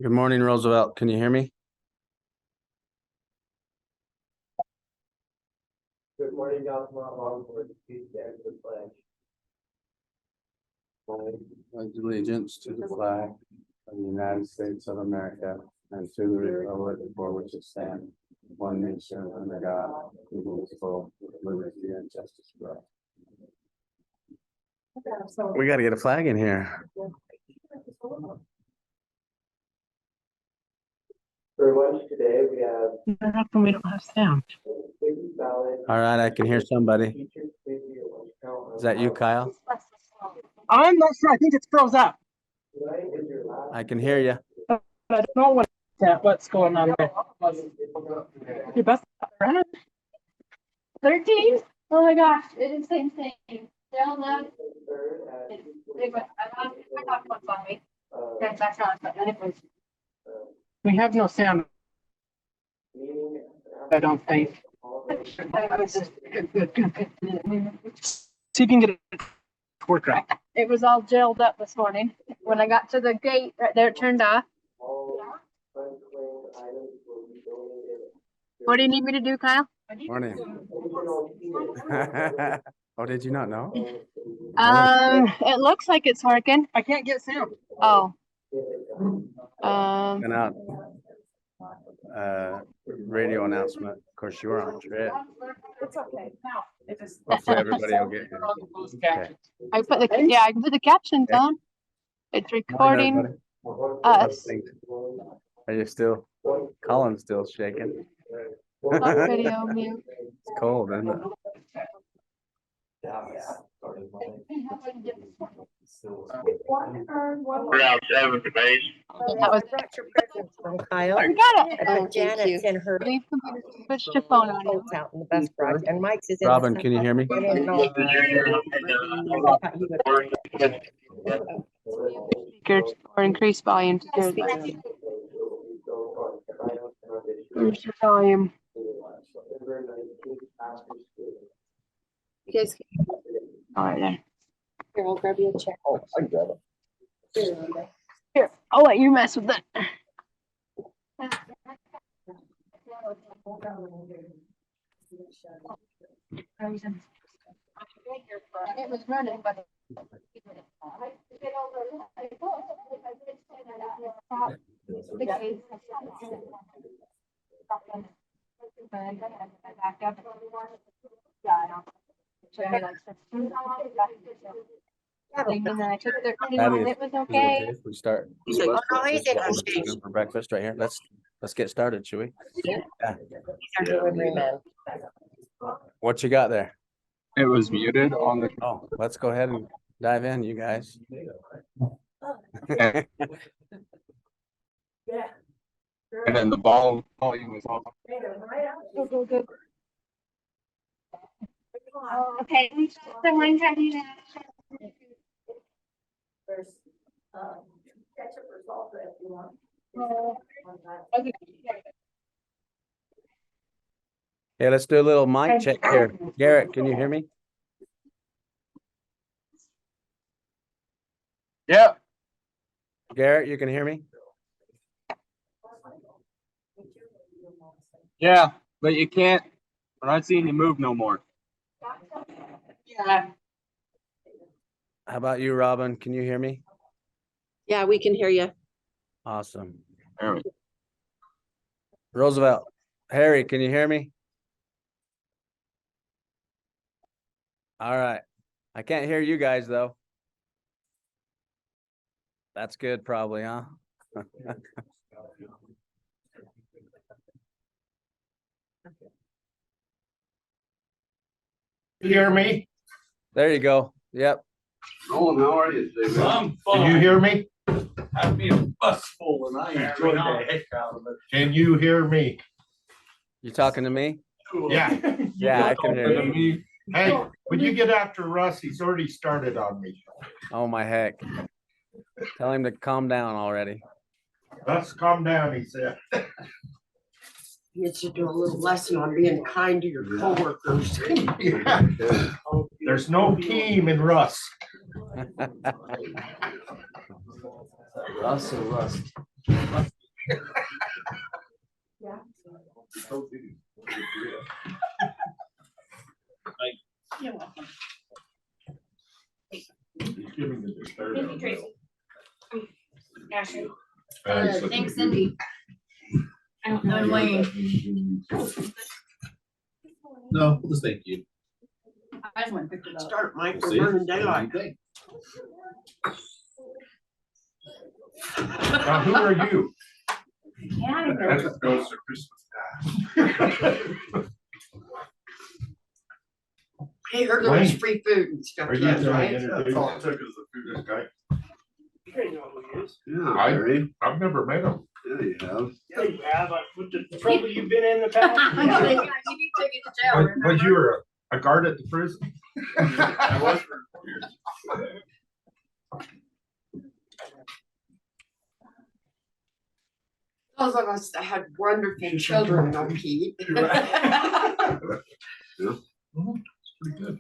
Good morning, Roosevelt. Can you hear me? Good morning, Dr. Longboard. Please stand for the pledge. I pledge allegiance to the flag of the United States of America and to the republic for which it stands, one nation under God, indivisible, with liberty and justice for all. We got to get a flag in here. For lunch today, we have. How come we don't have sound? All right, I can hear somebody. Is that you, Kyle? I'm not sure. I think it's froze up. I can hear you. But I don't know what's going on there. Your best runner? 13? Oh my gosh, it is the same thing. They'll know. I got what's on me. That's not, but anyways. We have no sound. I don't think. See if you can get it to work right. It was all jailed up this morning. When I got to the gate right there, it turned off. What do you need me to do, Kyle? Morning. Oh, did you not know? It looks like it's working. I can't get sound. Oh. And out. Radio announcement. Of course, you were on trip. It's okay. Hopefully, everybody will get here. Okay. I can put the captions on. It's recording us. Are you still? Colin's still shaking. Video mute. It's cold, isn't it? We're out 7 for base. That was Brought your presents from Kyle. I got it. I put Janet's in her Leave computer. Switch your phone on. coats out in the bus garage, and Mike's is in. Robin, the can you hear me? I didn't know. I thought he would- Speakers or increase volume. Here's your volume. You guys can- All right there. Here, I'll grab you a chair. Oh, I got it. Here, I'll let you mess with it. It was running, but. And then I took their, it was okay. If we start Oh, no, he's in his station. for breakfast right here. Let's get started, shall we? Yeah. Yeah. He's our delivery man. What you got there? It was muted on the. Oh, let's go ahead and dive in, you guys. And then the volume was off. Okay, the ones I need. There's, ketchup or salt if you want. Okay, let's do a little mic check here. Garrett, can you hear me? Yeah. Garrett, you can hear me? Yeah, but you can't. We're not seeing you move no more. Yeah. How about you, Robin? Can you hear me? Yeah, we can hear you. Awesome. There we go. Roosevelt, Harry, can you hear me? All right. I can't hear you guys though. That's good probably, huh? You hear me? There you go. Yep. Nolan, how are you today? I'm Can you fine. hear me? I'd be a bus full and I enjoyed the heck out of it. Can you hear me? You talking to me? Yeah. Yeah, I can hear you. Hey, when you get after Russ, he's already started on me. Oh my heck. Tell him to calm down already. Russ, calm down, he said. You should do a little lesson on being kind to your coworkers. Yeah. There's no team in Russ. Russ or Rust. You're welcome. He's giving the dessert Thank you, out Tracy. Ashley. now. Thanks, Cindy. I don't know Wayne. No, just thank you. I just went and picked it up. Start Mike for See? burning daylight. Now, who are you? Yeah. That's a ghost of Christmas. Hey, heard there was Wayne. free food and stuff. Are you Yes, gonna right? introduce That's all it took is the food. this guy? You guys know who he is. Yeah, I- Larry. I've never met him. Yeah, you have. Yeah, you have, with the trouble you've been in the past. You need to get to jail. Was you a guard at the prison? I was for years. Those of us that had wonderful children, no Pete. Pretty good.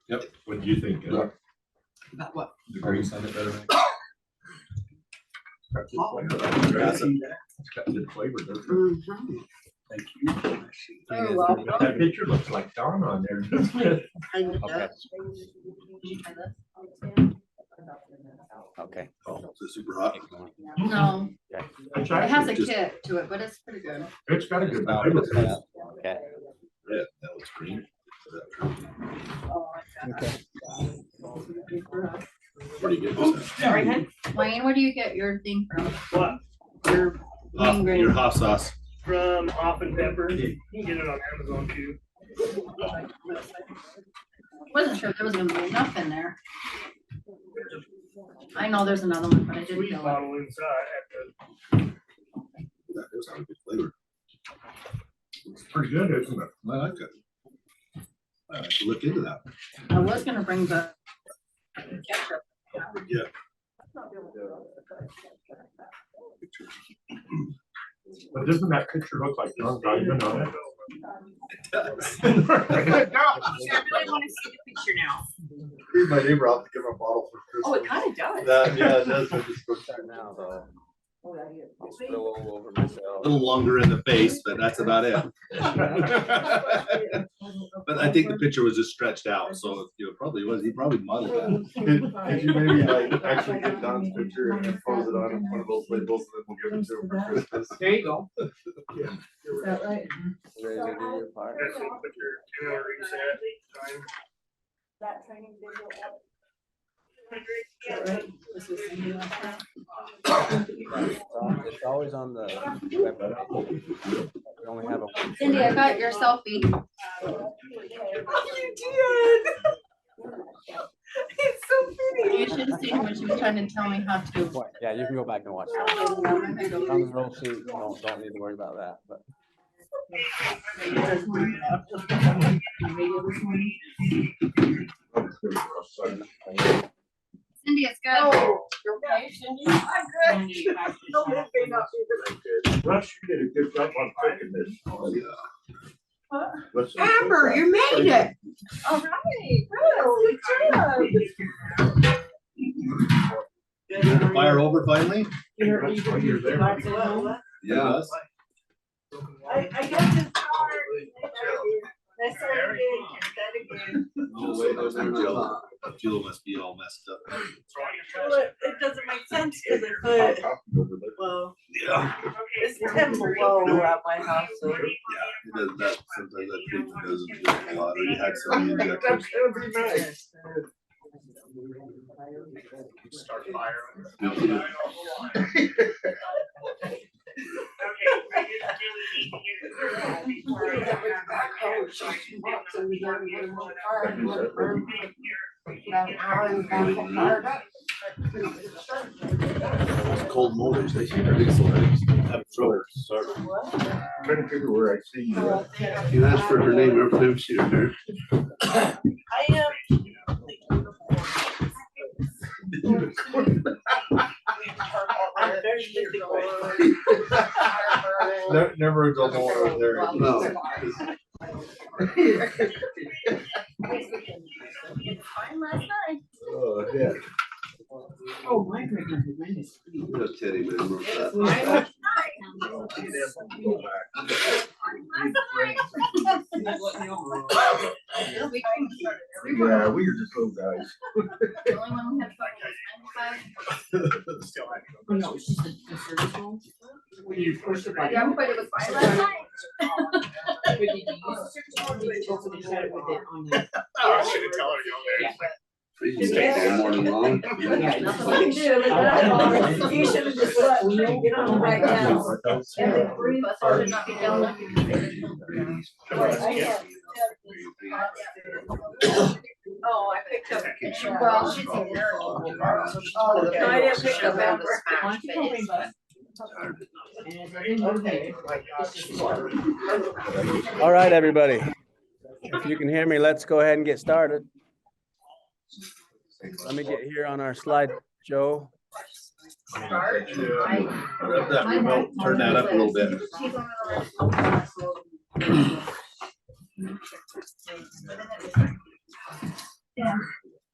Yep. What do you think? Yeah. About what? The green sounded better. It's got good flavor. It's got good flavor, doesn't it? Mhm. Thank you. Oh, well. That picture looks like Dawn on there, doesn't it? Kind of Okay. does. Okay. Oh, is it super hot? No, It's it has a actually just, kick to it, but it's pretty good. it's got a good flavor. Okay. Yeah, that looks green. Pretty good. Wayne, where do you get your thing from? What? Your green green? Your hot sauce. From Off and Pepper. You can get it on Amazon too. Wasn't sure there was gonna be enough in there. I know there's another one, but I didn't Sweet know. bottle inside That does have a good flavor. It's pretty good, isn't it? I like it. I have to look into that. I was gonna bring the ketchup. Yeah. But doesn't that picture look like John Diamond on it? I really want to see the picture now. Here's my neighbor, I'll give him a bottle for Oh, it Christmas. kind of does. That, yeah, it does. I just go Start now, though. I'll A spill all over myself. little longer in the face, but that's about it. But I think the picture was just stretched out, so you know, probably was, he probably modeled that. Could you maybe like actually get Don's picture and pose it on one of those labels and then we'll give it to him for Christmas? There you go. Ready to do your part? That's what put your 2 hour reset time. That training video up. It's always on the webpage. We only have a. Cindy, I got your selfie. You did. It's so pretty. You should have seen when she was trying to tell me how to. Yeah, you can go back and watch that. On the roll sheet, don't need to worry about that, but. Cindy, it's good. Oh, you're okay, Cindy? I'm good. No, that may not be good. Russ, you did a good job on cooking this. Oh, yeah. Let's- Amber, you made it. All right, good, good job. You had the fire over finally? You're there. Yeah. I got this card. That's what I did, that again. Oh, wait, there's no Jill. Jill must be all messed up. Well, it doesn't make sense because I put, well, Yeah. it's 10 below at my house, so. Yeah, it does that, sometimes that treatment doesn't do a lot, or you had some injections. Start fire. Cold motors, they seem pretty slow. Have trouble. Trying to figure where I see you. You asked for her name every time she was there. I am. I'm very physical. Never a dull moment there. No. Fine last night. Oh, yeah. Oh, my goodness. Little teddy bear. Remember that? Fine last night. Yeah, we are just little guys. The only one we had fun was 95. Oh, no, it's just the service home. When you push the button. Yeah, but it was fine last night. But did you use the service home? Did you open the shutter with it on the? Oh, I should have told her to go there. You stay there more than long. Yeah. You can do it, but you should have just let me get on right now. And the three of us should not be down there. Oh, I picked up. Well, she's in there. Oh, I didn't pick up that. Why don't you come in, bud? And I didn't okay. It's just water. All right, everybody. If you can hear me, let's go ahead and get started. Let me get here on our slideshow. Grab that remote, turn that up a little bit. Yeah,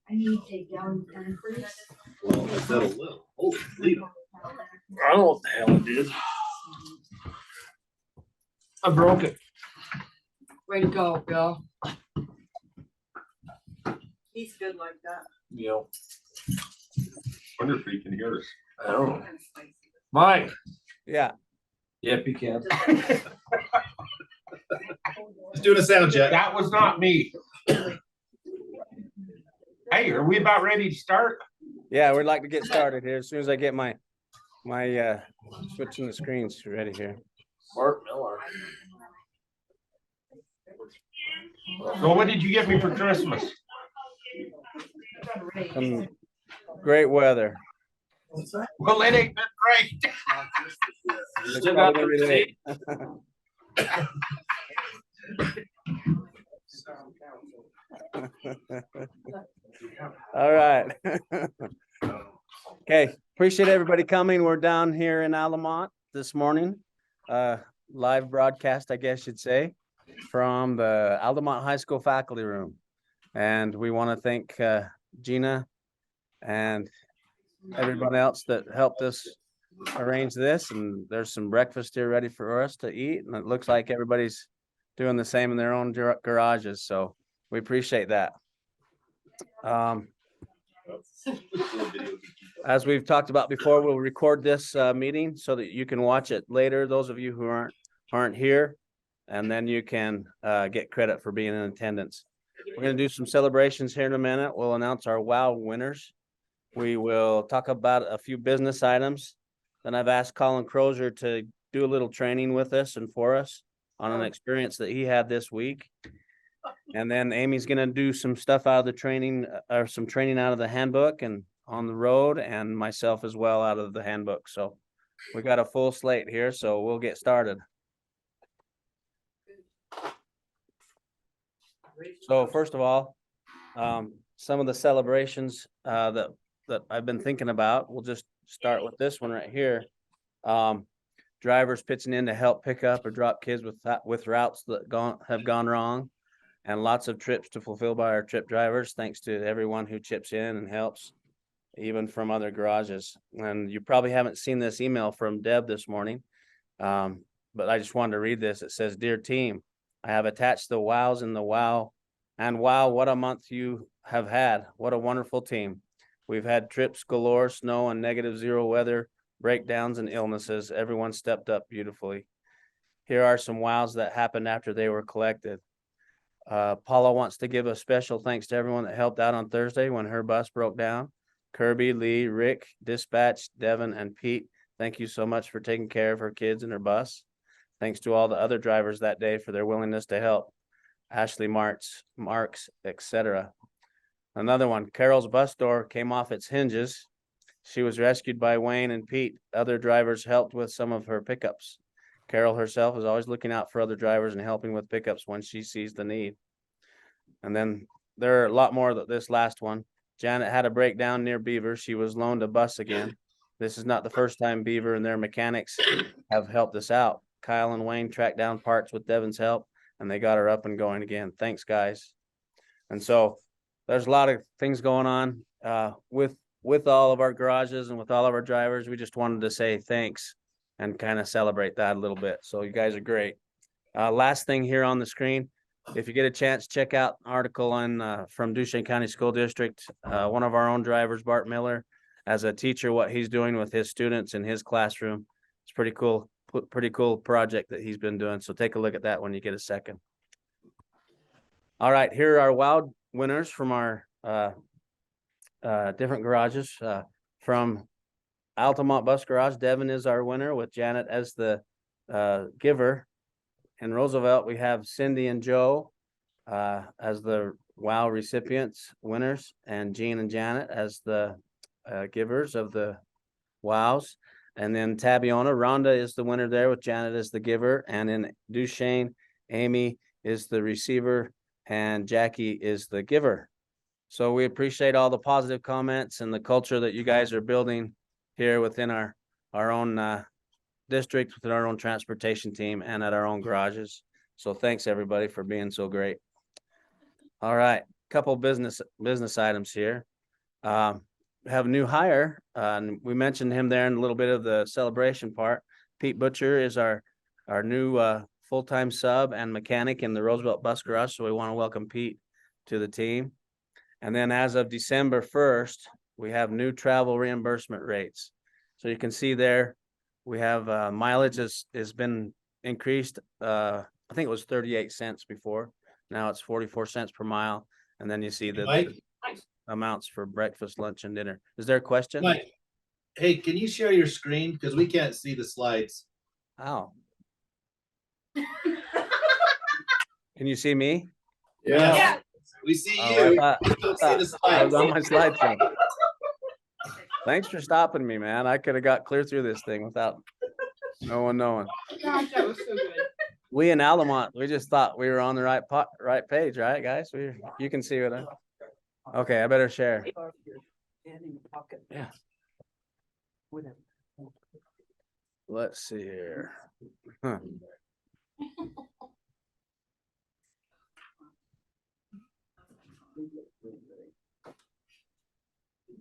I need to take down and freeze. Well, that's a little. Holy Toledo. I don't know what the hell it did. I broke it. Way to go, Bill. He's good like that. Yep. Wonder if he can hear us. I don't know. Mike. Yeah. Yep, you can. Just doing a sound check. That was not me. Hey, are we about ready to start? Yeah, we'd like to get started here as soon as I get my switching the screens ready here. Mark Miller. So what did you get me for Christmas? Some great weather. Well, it ain't been great. It's Still got probably gonna be late. All right. Okay, appreciate everybody coming. We're down here in Altamont this morning. Live broadcast, I guess you'd say, from the Altamont High School faculty room. And we want to thank Gina and everyone else that helped us arrange this. And there's some breakfast here ready for us to eat. And it looks like everybody's doing the same in their own garages. So we appreciate that. As we've talked about before, we'll record this meeting so that you can watch it later. Those of you who aren't here, and then you can get credit for being in attendance. We're going to do some celebrations here in a minute. We'll announce our WOW winners. We will talk about a few business items. Then I've asked Colin Crozier to do a little training with us and for us on an experience that he had this week. And then Amy's going to do some stuff out of the training or some training out of the handbook and on the road, and myself as well out of the handbook. So we got a full slate here, so we'll get started. So first of all, some of the celebrations that I've been thinking about, we'll just start with this one right here. Drivers pitching in to help pick up or drop kids with routes that have gone wrong, and lots of trips to fulfill by our trip drivers. Thanks to everyone who chips in and helps, even from other garages. And you probably haven't seen this email from Deb this morning, but I just wanted to read this. It says, "Dear team, I have attached the wows in the wow, and wow, what a month you have had. What a wonderful team. We've had trips galore, snow and -0 weather, breakdowns and illnesses. Everyone stepped up beautifully. Here are some wows that happened after they were collected. Paula wants to give a special thanks to everyone that helped out on Thursday when her bus broke down. Kirby, Lee, Rick, Dispatch, Devin, and Pete, thank you so much for taking care of her kids and her bus. Thanks to all the other drivers that day for their willingness to help. Ashley Marks, etc." Another one, Carol's bus door came off its hinges. She was rescued by Wayne and Pete. Other drivers helped with some of her pickups. Carol herself is always looking out for other drivers and helping with pickups when she sees the need. And then there are a lot more of this last one. Janet had a breakdown near Beaver. She was loaned a bus again. This is not the first time Beaver and their mechanics have helped us out. Kyle and Wayne tracked down parts with Devin's help, and they got her up and going again. Thanks, guys. And so there's a lot of things going on with all of our garages and with all of our drivers. We just wanted to say thanks and kind of celebrate that a little bit. So you guys are great. Last thing here on the screen, if you get a chance, check out an article on from Duchesne County School District. One of our own drivers, Bart Miller, as a teacher, what he's doing with his students in his classroom. It's pretty cool project that he's been doing. So take a look at that when you get a second. All right, here are our WOW winners from our different garages. From Altamont Bus Garage, Devin is our winner with Janet as the giver. In Roosevelt, we have Cindy and Joe as the WOW recipients, winners, and Jean and Janet as the givers of the WOWs. And then Tabiona, Rhonda is the winner there with Janet as the giver. And in Duchesne, Amy is the receiver and Jackie is the giver. So we appreciate all the positive comments and the culture that you guys are building here within our own district, within our own transportation team and at our own garages. So thanks everybody for being so great. All right, couple business items here. We have a new hire, and we mentioned him there in a little bit of the celebration part. Pete Butcher is our new full-time sub and mechanic in the Roosevelt Bus Garage. So we want to welcome Pete to the team. And then as of December 1st, we have new travel reimbursement rates. So you can see there, we have mileage has been increased. I think it was 38 cents before. Now it's 44 cents per mile. And then you see the amounts for breakfast, lunch, and dinner. Is there a question? Mike, hey, can you share your screen? Because we can't see the slides. Oh. Can you see me? Yeah. We see Oh, you. I We don't see the I was on slides. my slideshow. Thanks for stopping me, man. I could have got clear through this thing without no one knowing. Gosh, that was so good. We in Altamont, we just thought we were on the right page, right, guys? You can see what okay, I better share. Yeah. Let's see here. Huh.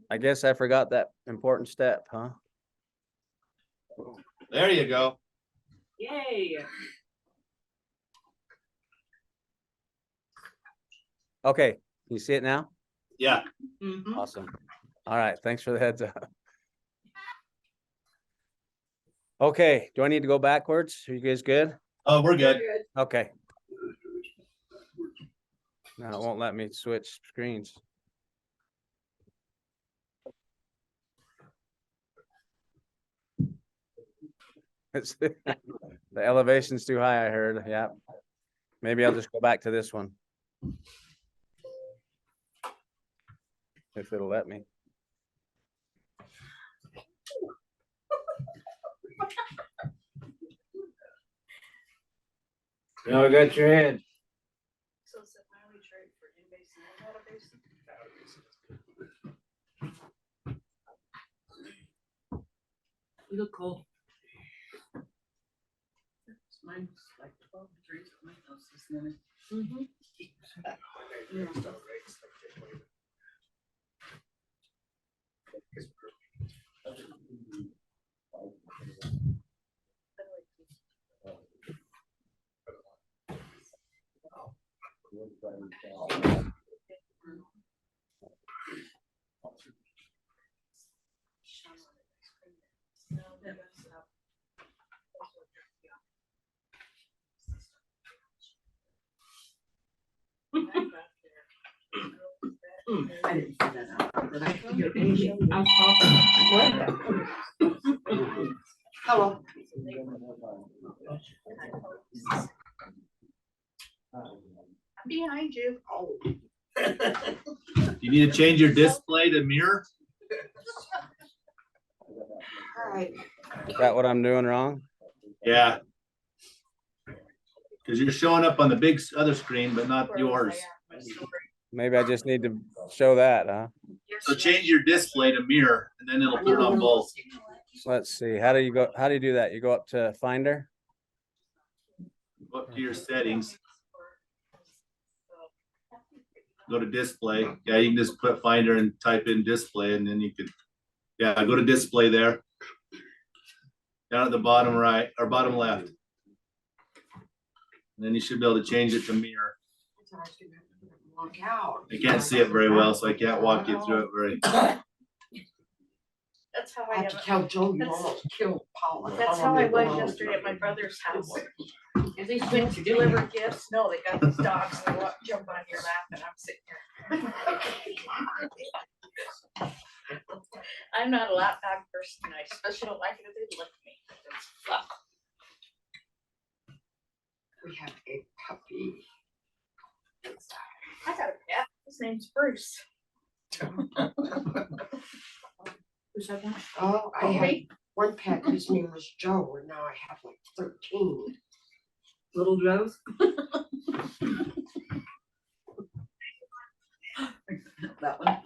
I guess I forgot that important step, huh? There you go. Yay. Okay, you see it now? Yeah. Awesome. All right, thanks for the heads up. Okay, do I need to go backwards? Are you guys good? Oh, we're good. Okay. Now it won't let me switch screens. The elevation's too high, I heard. Yeah. Maybe I'll just go back to this one. If it'll let me. Now I got your head. You look cold. Mine's like 12 degrees at my house this morning. I didn't see that out, but I figured maybe I was talking. Hello. Behind you. You need to change your display to mirror. All right. Is that what I'm doing wrong? Yeah. Because you're showing up on the big other screen, but not yours. Maybe I just need to show that, huh? So change your display to mirror and then it'll turn on both. Let's see. How do you do that? You go up to Finder? Go up to your settings. go to display. Yeah, you can just put finder and type in display and then you could, yeah, go to display there. Down at the bottom right or bottom left. And then you should be able to change it to mirror. Walk out. I can't see it very well, so I can't walk you through it very. That's how I I have to am. tell Joe you almost killed Paula. That's how I was yesterday at my brother's house. At least Went what to you deliver gifts. No, they got these dogs and they want to jump on your lap and I'm sitting here. I'm not a lap dog person. I especially don't like it if they lick me. Fuck. We have a puppy. I got a cat. His name's Bruce. Who said that? Oh, I had one pet whose name was Joe, and now I have like 13. Little Joe's. That one.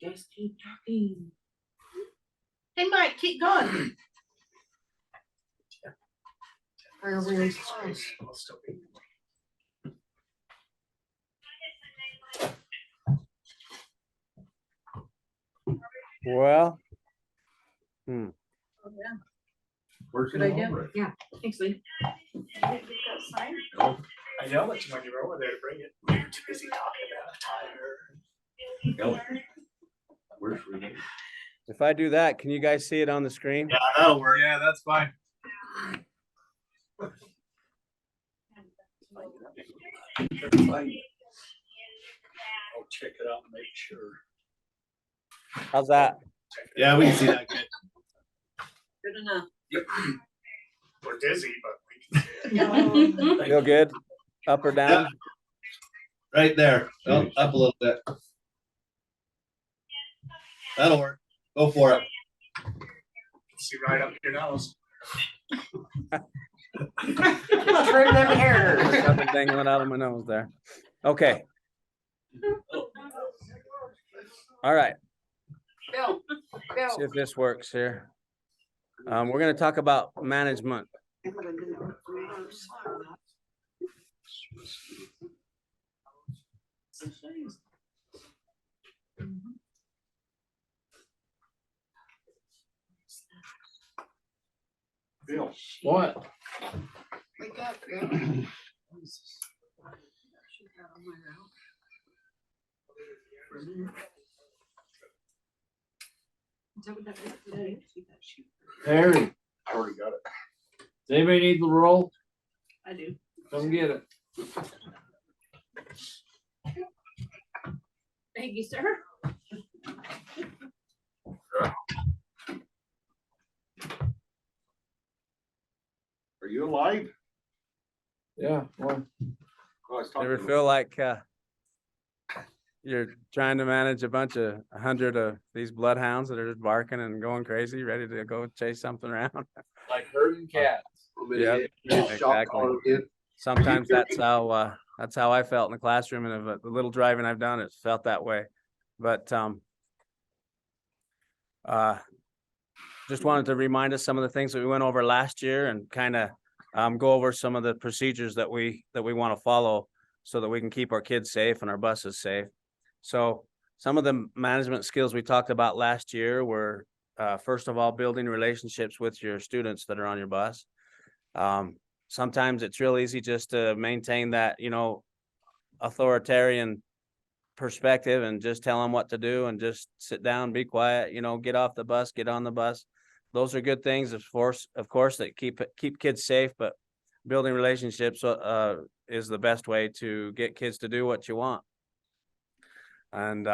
Just keep talking. Hey, Mike, keep going. Where are we in class? Well. Oh, yeah. Working Good idea. over it. Yeah. Thanks, Lee. You get that sign? I know, but when you were over there to bring it, we were too busy talking about a tire. Where's Renee? If I do that, can you guys see it on the screen? Yeah, that'll work. Yeah, that's fine. I'll check it out and make sure. How's that? Yeah, we can see that good. Good enough. Yep. We're dizzy, but we can see it. Feel good? Up or down? Right there. Oh, up a little bit. That'll work. Go for it. See right up your nose. Trim them hairs. Something dangling out of my nose there. Okay. All right. Bill, Bill. See if this works here. We're going to talk about management. Bill, what? Wake up, Bill. Harry, I already got it. Does anybody need the roll? I do. Come get it. Thank you, sir. Are you alive? Yeah. Well, Ever feel like you're trying to manage a hundred of these bloodhounds that are just barking and going crazy, ready to go chase something around? like herding cats. Yeah, exactly. Sometimes that's how I felt in the classroom, and of the little driving I've done, it's felt that way. But just wanted to remind us some of the things that we went over last year, and kind of go over some of the procedures that we want to follow so that we can keep our kids safe and our buses safe. So some of the management skills we talked about last year were, first of all, building relationships with your students that are on your bus. Sometimes it's real easy just to maintain that, authoritarian perspective and just tell them what to do and just sit down, be quiet, get off the bus, get on the bus. Those are good things, of course, that keep kids safe, but building relationships is the best way to get kids to do what you want. And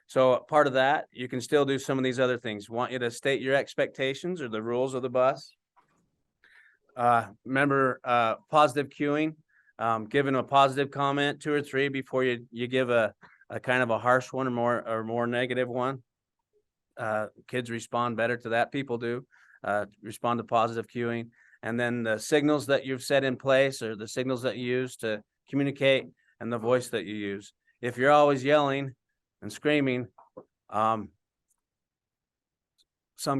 so part of that, you can still do some of these other things. Want you to state your expectations or the rules of the bus. Remember positive cueing, giving a positive comment, 2 or 3 before you give a kind of a harsh one or more negative one. Kids respond better to that. People do respond to positive cueing. And then the signals that you've set in place, or the signals that you use to communicate, and the voice that you use. If you're always yelling and screaming, some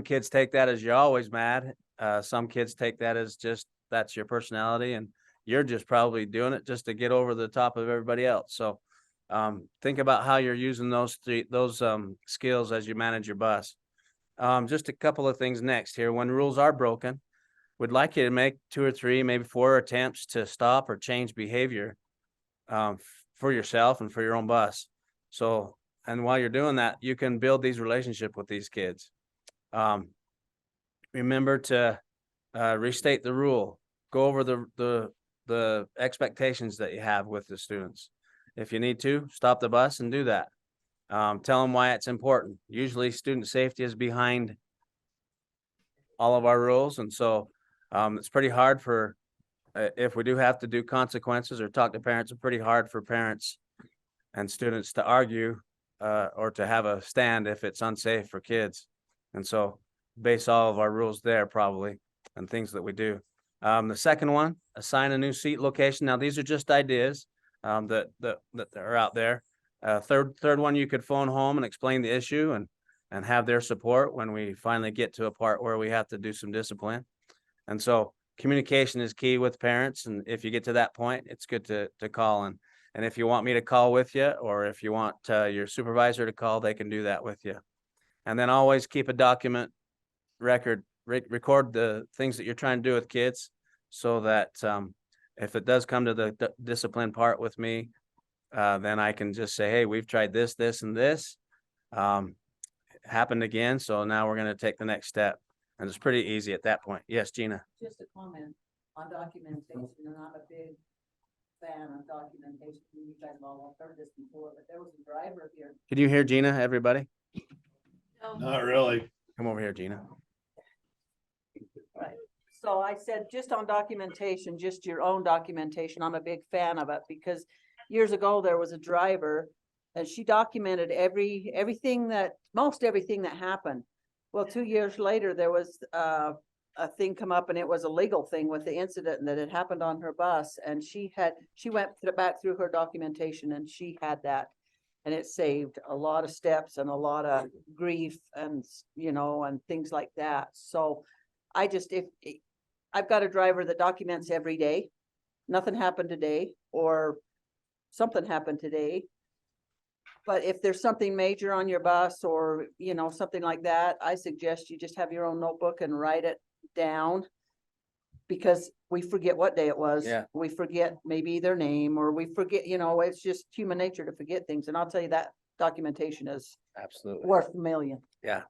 kids take that as you're always mad. Some kids take that as just, that's your personality, and you're just probably doing it just to get over the top of everybody else. So think about how you're using those skills as you manage your bus. Just a couple of things next here. When rules are broken, we'd like you to make 2 or 3, maybe 4 attempts to stop or change behavior for yourself and for your own bus. So, and while you're doing that, you can build these relationships with these kids. Remember to restate the rule. Go over the expectations that you have with the students. If you need to, stop the bus and do that. Tell them why it's important. Usually student safety is behind all of our rules. And so it's pretty hard for, if we do have to do consequences or talk to parents, it's pretty hard for parents and students to argue or to have a stand if it's unsafe for kids. And so base all of our rules there probably and things that we do. The second one, assign a new seat location. Now these are just ideas that are out there. Third one, you could phone home and explain the issue and have their support when we finally get to a part where we have to do some discipline. And so communication is key with parents. And if you get to that point, it's good to call. And if you want me to call with you, or if you want your supervisor to call, they can do that with you. And then always keep a document record, record the things that you're trying to do with kids, so that if it does come to the discipline part with me, then I can just say, hey, we've tried this, this, and this. Happened again, so now we're going to take the next step. And it's pretty easy at that point. Yes, Gina. Just a comment on documentation, and I'm a big fan of documentation. You guys have all heard this before, but there was a driver here. Can you hear Gina, everybody? Not really. Come over here, Gina. Right. So I said, just on documentation, just your own documentation, I'm a big fan of it, because years ago there was a driver and she documented most everything that happened. Well, 2 years later, there was a thing come up, and it was a legal thing with the incident that had happened on her bus. And she went back through her documentation, and she had that, and it saved a lot of steps and a lot of grief and, and things like that. So if I've got a driver that documents every day, nothing happened today, or something happened today. But if there's something major on your bus, or, something like that, I suggest you just have your own notebook and write it down, because we forget what day it was. Yeah. We forget maybe their name, or we forget, it's just human nature to forget things. And I'll tell you, that documentation is Absolutely worth a million. Yeah.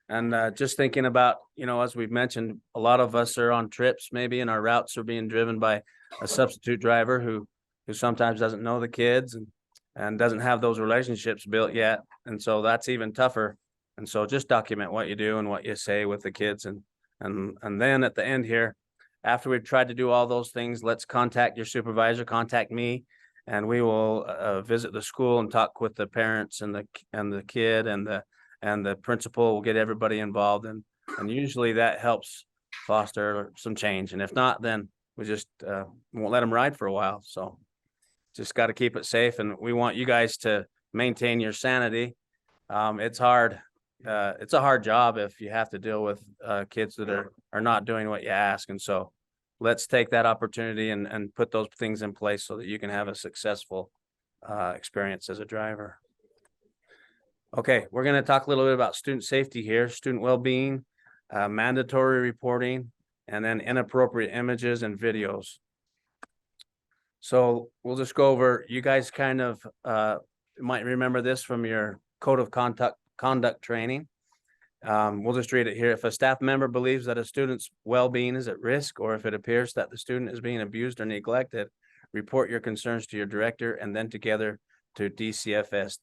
And just thinking about, as we've mentioned, a lot of us are on trips maybe, and our routes are being driven by a substitute driver who sometimes doesn't know the kids and doesn't have those relationships built yet. And so that's even tougher. And so just document what you do and what you say with the kids. And then at the end here, after we've tried to do all those things, let's contact your supervisor, contact me, and we will visit the school and talk with the parents and the kid and the principal. Will get everybody involved. And usually that helps foster some change. And if not, then we just won't let them ride for a while. So just got to keep it safe, and we want you guys to maintain your sanity. It's hard. It's a hard job if you have to deal with kids that are not doing what you ask. And so let's take that opportunity and put those things in place so that you can have a successful experience as a driver. Okay, we're going to talk a little bit about student safety here, student well-being, mandatory reporting, and then inappropriate images and videos. So we'll just go over, you guys kind of might remember this from your code of conduct training. We'll just read it here. If a staff member believes that a student's well-being is at risk, or if it appears that the student is being abused or neglected, report your concerns to your director, and then together to DCFS,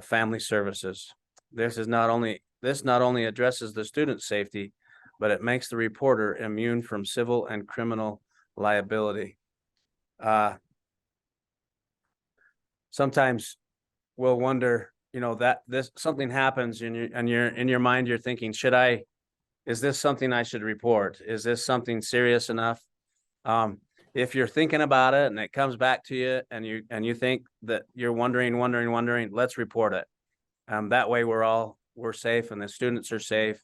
Family Services. This not only addresses the student's safety, but it makes the reporter immune from civil and criminal liability. Sometimes we'll wonder, that something happens and you're in your mind, you're thinking, is this something I should report? Is this something serious enough? If you're thinking about it and it comes back to you and you think that you're wondering, let's report it. That way we're safe and the students are safe.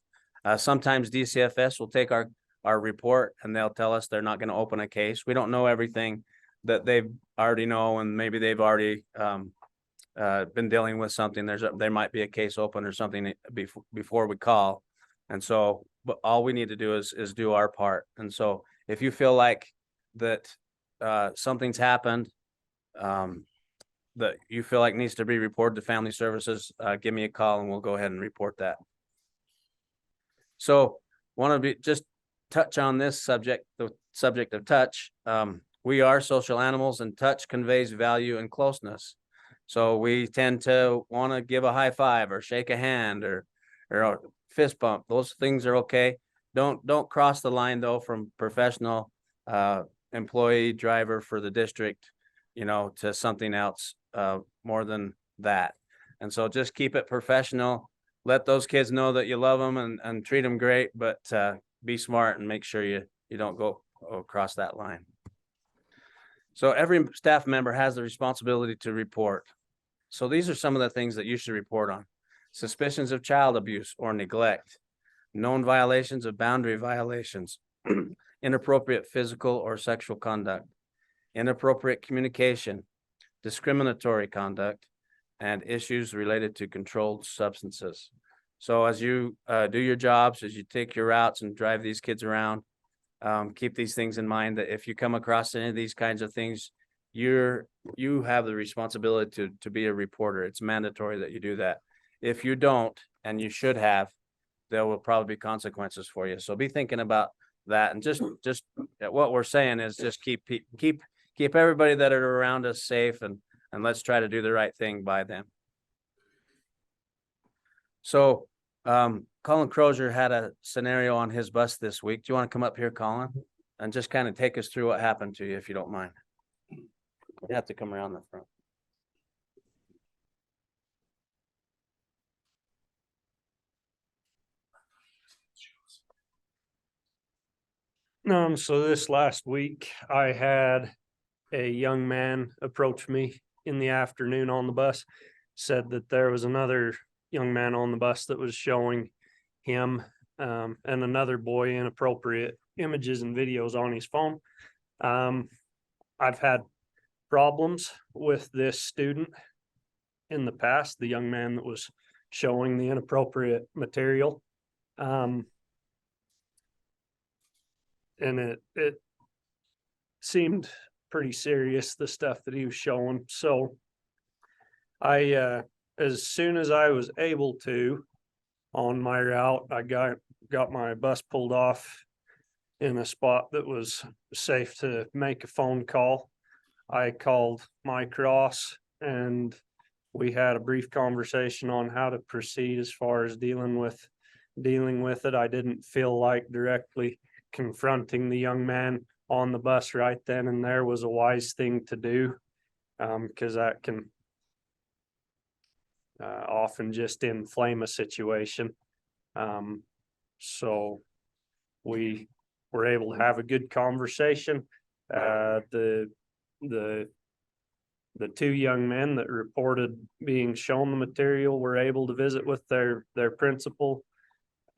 Sometimes DCFS will take our report and they'll tell us they're not gonna open a case. We don't know everything that they've already know, and maybe they've already been dealing with something. There might be a case open or something before we call. And so, but all we need to do is do our part. And so if you feel like that something's happened that you feel like needs to be reported to Family Services, give me a call and we'll go ahead and report that. So want to just touch on this subject, the subject of touch. We are social animals, and touch conveys value and closeness. So we tend to want to give a high five or shake a hand or a fist bump. Those things are okay. Don't cross the line though from professional employee driver for the district, to something else more than that. And so just keep it professional. Let those kids know that you love them and treat them great, but be smart and make sure you don't go across that line. So every staff member has the responsibility to report. So these are some of the things that you should report on: suspicions of child abuse or neglect, known violations of boundary violations, inappropriate physical or sexual conduct, inappropriate communication, discriminatory conduct, and issues related to controlled substances. So as you do your jobs, as you take your routes and drive these kids around, keep these things in mind, that if you come across any of these kinds of things, you have the responsibility to be a reporter. It's mandatory that you do that. If you don't, and you should have, there will probably be consequences for you. So be thinking about that. And just what we're saying is just keep everybody that are around us safe, and let's try to do the right thing by them. So Colin Crozier had a scenario on his bus this week. Do you want to come up here, Colin, and just kind of take us through what happened to you, if you don't mind? You have to come around the front. So this last week, I had a young man approach me in the afternoon on the bus, said that there was another young man on the bus that was showing him and another boy inappropriate images and videos on his phone. I've had problems with this student in the past, the young man that was showing the inappropriate material. And it seemed pretty serious, the stuff that he was showing. So I, as soon as I was able to, on my route, I got my bus pulled off in a spot that was safe to make a phone call. I called Mike Ross and we had a brief conversation on how to proceed as far as dealing with it. I didn't feel like directly confronting the young man on the bus right then and there was a wise thing to do, because that can often just inflame a situation. So we were able to have a good conversation. The two young men that reported being shown the material were able to visit with their principal.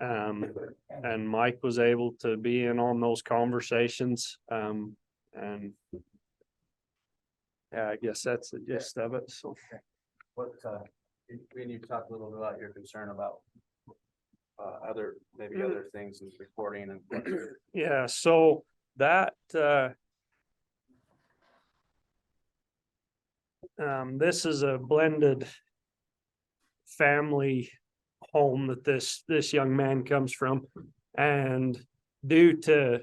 And Mike was able to be in on those conversations. And yeah, I guess that's the gist of it. So What we need to talk a little bit about your concern about other things and reporting and yeah, so that this is a blended family home that this young man comes from, and due to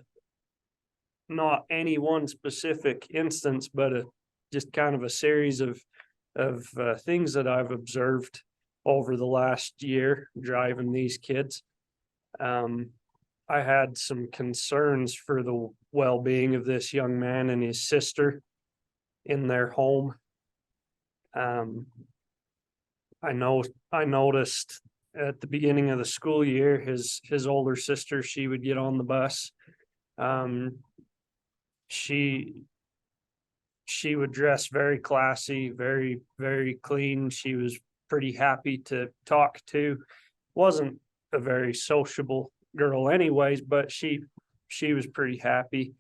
not any one specific instance, but just kind of a series of things that I've observed over the last year driving these kids, I had some concerns for the well-being of this young man and his sister in their home. I noticed at the beginning of the school year, his older sister, she would get on the bus. She would dress very classy, very, very clean. She was pretty happy to talk to. Wasn't a very sociable girl anyways, but she was pretty happy.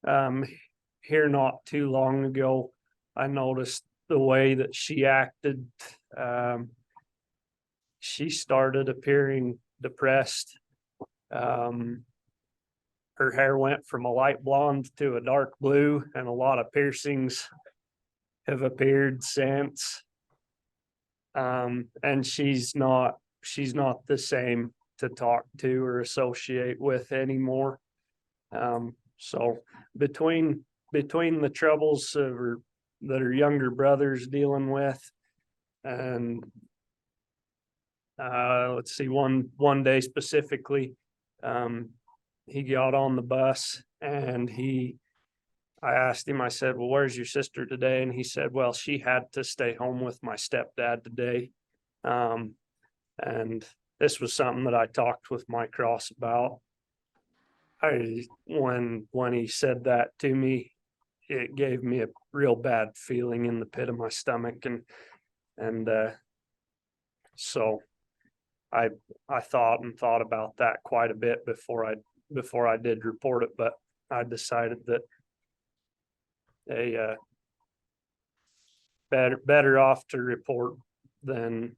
Here not too long ago, I noticed the way that she acted. She started appearing depressed. Her hair went from a light blonde to a dark blue, and a lot of piercings have appeared since. And she's not the same to talk to or associate with anymore. So between the troubles that her younger brother's dealing with, and let's see, one day specifically, he got on the bus and I asked him, I said, well, where's your sister today? And he said, well, she had to stay home with my stepdad today. And this was something that I talked with Mike Ross about. When he said that to me, it gave me a real bad feeling in the pit of my stomach. And so I thought about that quite a bit before I did report it, but I decided that better off to report than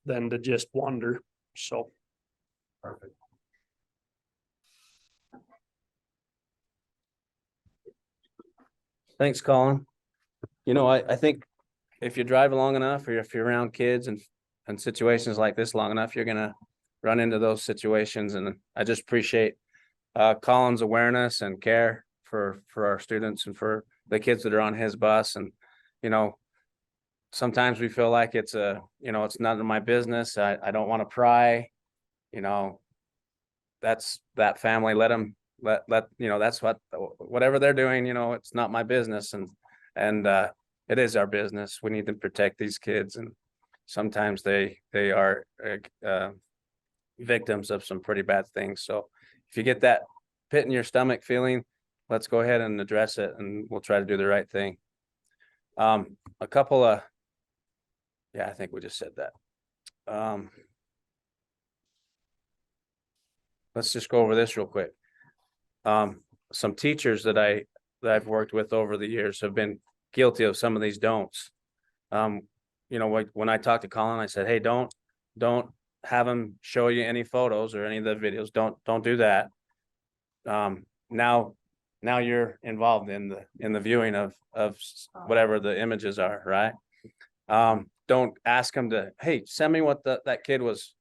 to just wonder. So. Perfect. Thanks, Colin. You know, I think if you drive long enough, or if you're around kids and situations like this long enough, you're gonna run into those situations. And I just appreciate Colin's awareness and care for our students and for the kids that are on his bus. And, you know, sometimes we feel like it's it's none of my business. I don't want to pry, you know, that's that family. Let them, that's whatever they're doing, it's not my business. And it is our business. We need to protect these kids. And sometimes they are victims of some pretty bad things. So if you get that pit in your stomach feeling, let's go ahead and address it, and we'll try to do the right thing. A couple of, I think we just said that. Let's just go over this real quick. Some teachers that I've worked with over the years have been guilty of some of these don'ts. When I talked to Colin, I said, hey, don't have him show you any photos or any of the videos. Don't do that. Now you're involved in the viewing of whatever the images are, right? Don't ask him to, hey, send me what that kid was,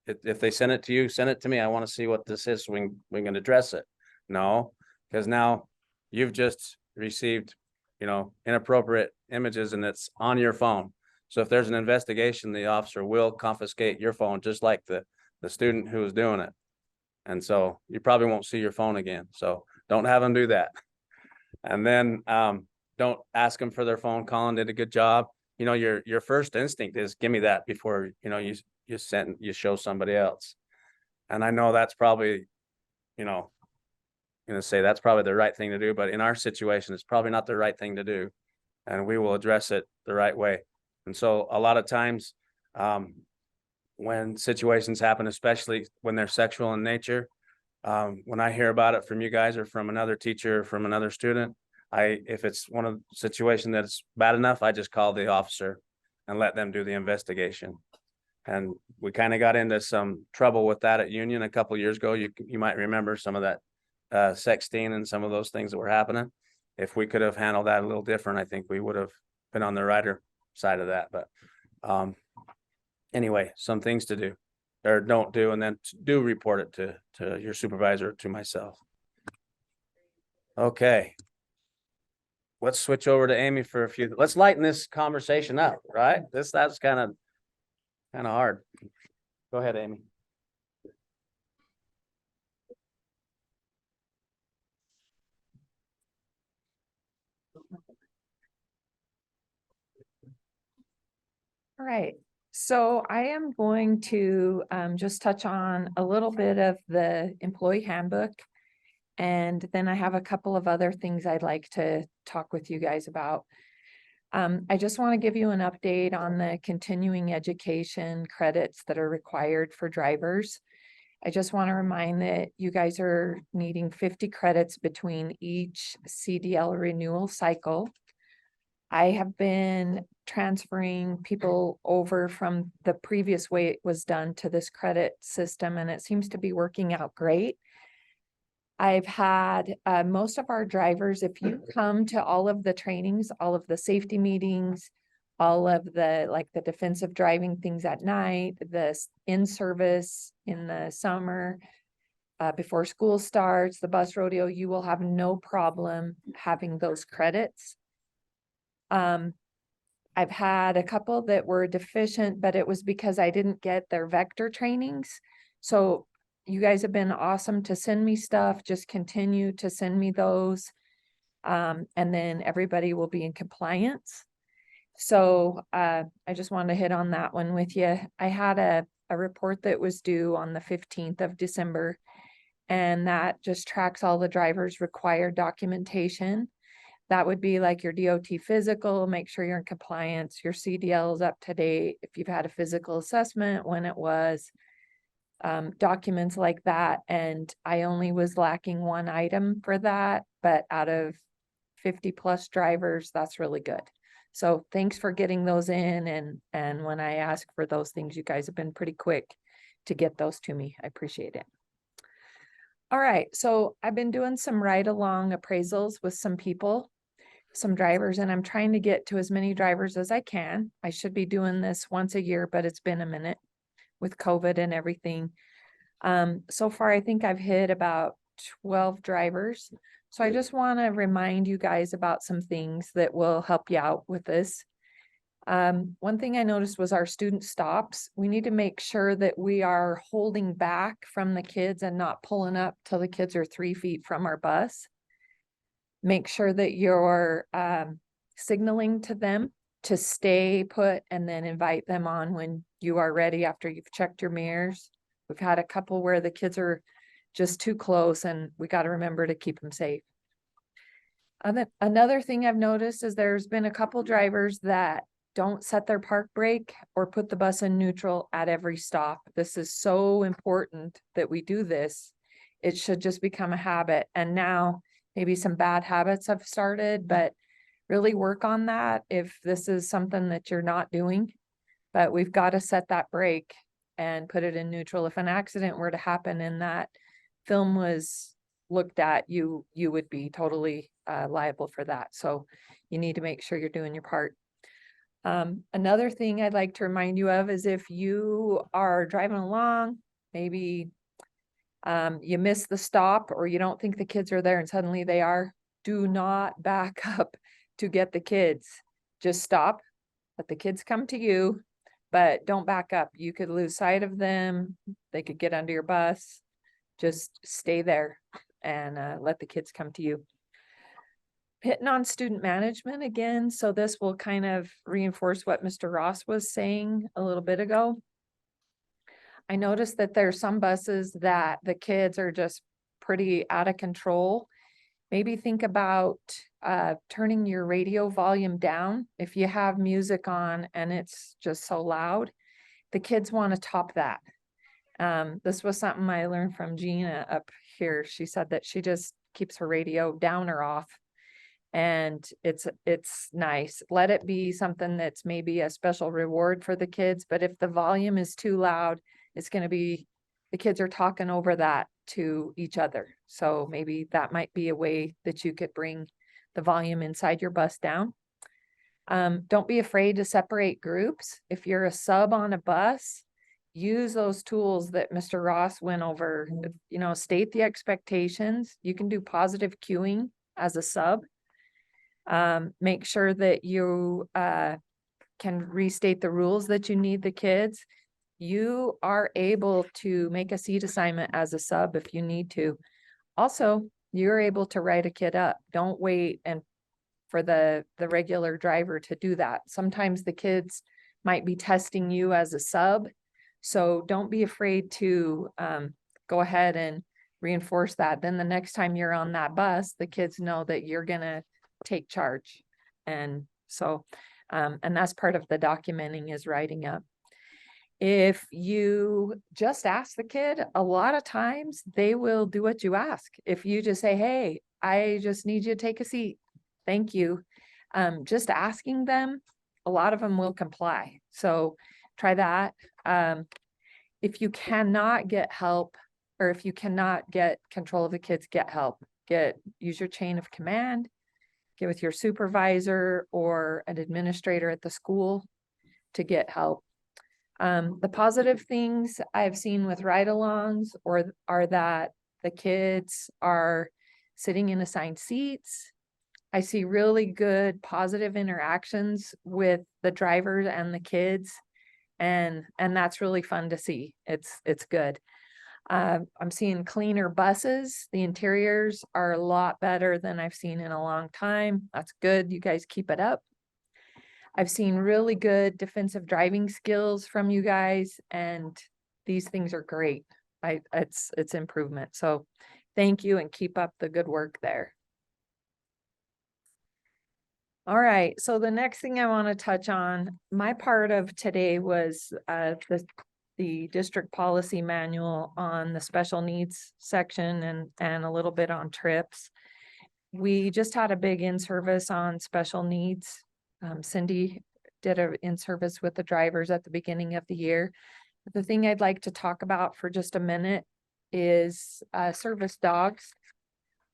if they send it to you, send it to me. I want to see what this is so we can address it. No, because now you've just received, inappropriate images, and it's on your phone. So if there's an investigation, the officer will confiscate your phone, just like the student who was doing it. And so you probably won't see your phone again. So don't have them do that. And then don't ask them for their phone. Colin did a good job. Your first instinct is give me that before, you show somebody else. And I know that's probably, say that's probably the right thing to do, but in our situation, it's probably not the right thing to do. And we will address it the right way. And so a lot of times when situations happen, especially when they're sexual in nature, when I hear about it from you guys or from another teacher or from another student, if it's one of the situations that's bad enough, I just call the officer and let them do the investigation. And we kind of got into some trouble with that at Union a couple of years ago. You might remember some of that sexting and some of those things that were happening. If we could have handled that a little different, I think we would have been on the righter side of that. But anyway, some things to do or don't do, and then do report it to your supervisor, to myself. Okay. Let's switch over to Amy for a few. Let's lighten this conversation up, right? That's kind of hard. Go ahead, Amy. All right, so I am going to just touch on a little bit of the employee handbook. And then I have a couple of other things I'd like to talk with you guys about. I just want to give you an update on the continuing education credits that are required for drivers. I just want to remind that you guys are needing 50 credits between each CDL renewal cycle. I have been transferring people over from the previous way it was done to this credit system, and it seems to be working out great. I've had most of our drivers, if you come to all of the trainings, all of the safety meetings, all of the like the defensive driving things at night, this in service in the summer, before school starts, the bus rodeo, you will have no problem having those credits. I've had a couple that were deficient, but it was because I didn't get their vector trainings. So you guys have been awesome to send me stuff. Just continue to send me those. And then everybody will be in compliance. So I just wanted to hit on that one with you. I had a report that was due on the 15th of December, and that just tracks all the drivers' required documentation. That would be like your DOT physical, make sure you're in compliance, your CDL is up to date, if you've had a physical assessment, when it was, documents like that. And I only was lacking one item for that, but out of 50 plus drivers, that's really good. So thanks for getting those in. And when I ask for those things, you guys have been pretty quick to get those to me. I appreciate it. All right, so I've been doing some ride-along appraisals with some people, some drivers, and I'm trying to get to as many drivers as I can. I should be doing this once a year, but it's been a minute with COVID and everything. So far, I think I've hit about 12 drivers. So I just want to remind you guys about some things that will help you out with this. One thing I noticed was our student stops. We need to make sure that we are holding back from the kids and not pulling up till the kids are 3 feet from our bus. Make sure that you're signaling to them to stay put and then invite them on when you are ready after you've checked your mirrors. We've had a couple where the kids are just too close, and we got to remember to keep them safe. Another thing I've noticed is there's been a couple drivers that don't set their park brake or put the bus in neutral at every stop. This is so important that we do this. It should just become a habit. And now maybe some bad habits have started, but really work on that if this is something that you're not doing. But we've got to set that brake and put it in neutral. If an accident were to happen and that film was looked at, you would be totally liable for that. So you need to make sure you're doing your part. Another thing I'd like to remind you of is if you are driving along, maybe you miss the stop or you don't think the kids are there and suddenly they are, do not back up to get the kids. Just stop, let the kids come to you, but don't back up. You could lose sight of them. They could get under your bus. Just stay there and let the kids come to you. Hitting on student management again. So this will kind of reinforce what Mr. Ross was saying a little bit ago. I noticed that there are some buses that the kids are just pretty out of control. Maybe think about turning your radio volume down. If you have music on and it's just so loud, the kids want to top that. This was something I learned from Gina up here. She said that she just keeps her radio down or off. And it's nice. Let it be something that's maybe a special reward for the kids. But if the volume is too loud, it's going to be, the kids are talking over that to each other. So maybe that might be a way that you could bring the volume inside your bus down. Don't be afraid to separate groups. If you're a sub on a bus, use those tools that Mr. Ross went over. You know, state the expectations. You can do positive cueing as a sub. Make sure that you can restate the rules that you need the kids. You are able to make a seat assignment as a sub if you need to. Also, you're able to write a kid up. Don't wait and for the regular driver to do that. Sometimes the kids might be testing you as a sub. So don't be afraid to go ahead and reinforce that. Then the next time you're on that bus, the kids know that you're gonna take charge. And so, and that's part of the documenting is writing up. If you just ask the kid, a lot of times they will do what you ask. If you just say, hey, I just need you to take a seat. Thank you. Just asking them, a lot of them will comply. So try that. If you cannot get help, or if you cannot get control of the kids, get help. Use your chain of command, get with your supervisor or an administrator at the school to get help. The positive things I've seen with ride-alongs are that the kids are sitting in assigned seats. I see really good positive interactions with the drivers and the kids, and that's really fun to see. It's good. I'm seeing cleaner buses. The interiors are a lot better than I've seen in a long time. That's good. You guys keep it up. I've seen really good defensive driving skills from you guys, and these things are great. It's improvement. So thank you and keep up the good work there. All right, so the next thing I want to touch on, my part of today was the district policy manual on the special needs section and a little bit on trips. We just had a big in-service on special needs. Cindy did an in-service with the drivers at the beginning of the year. The thing I'd like to talk about for just a minute is service dogs.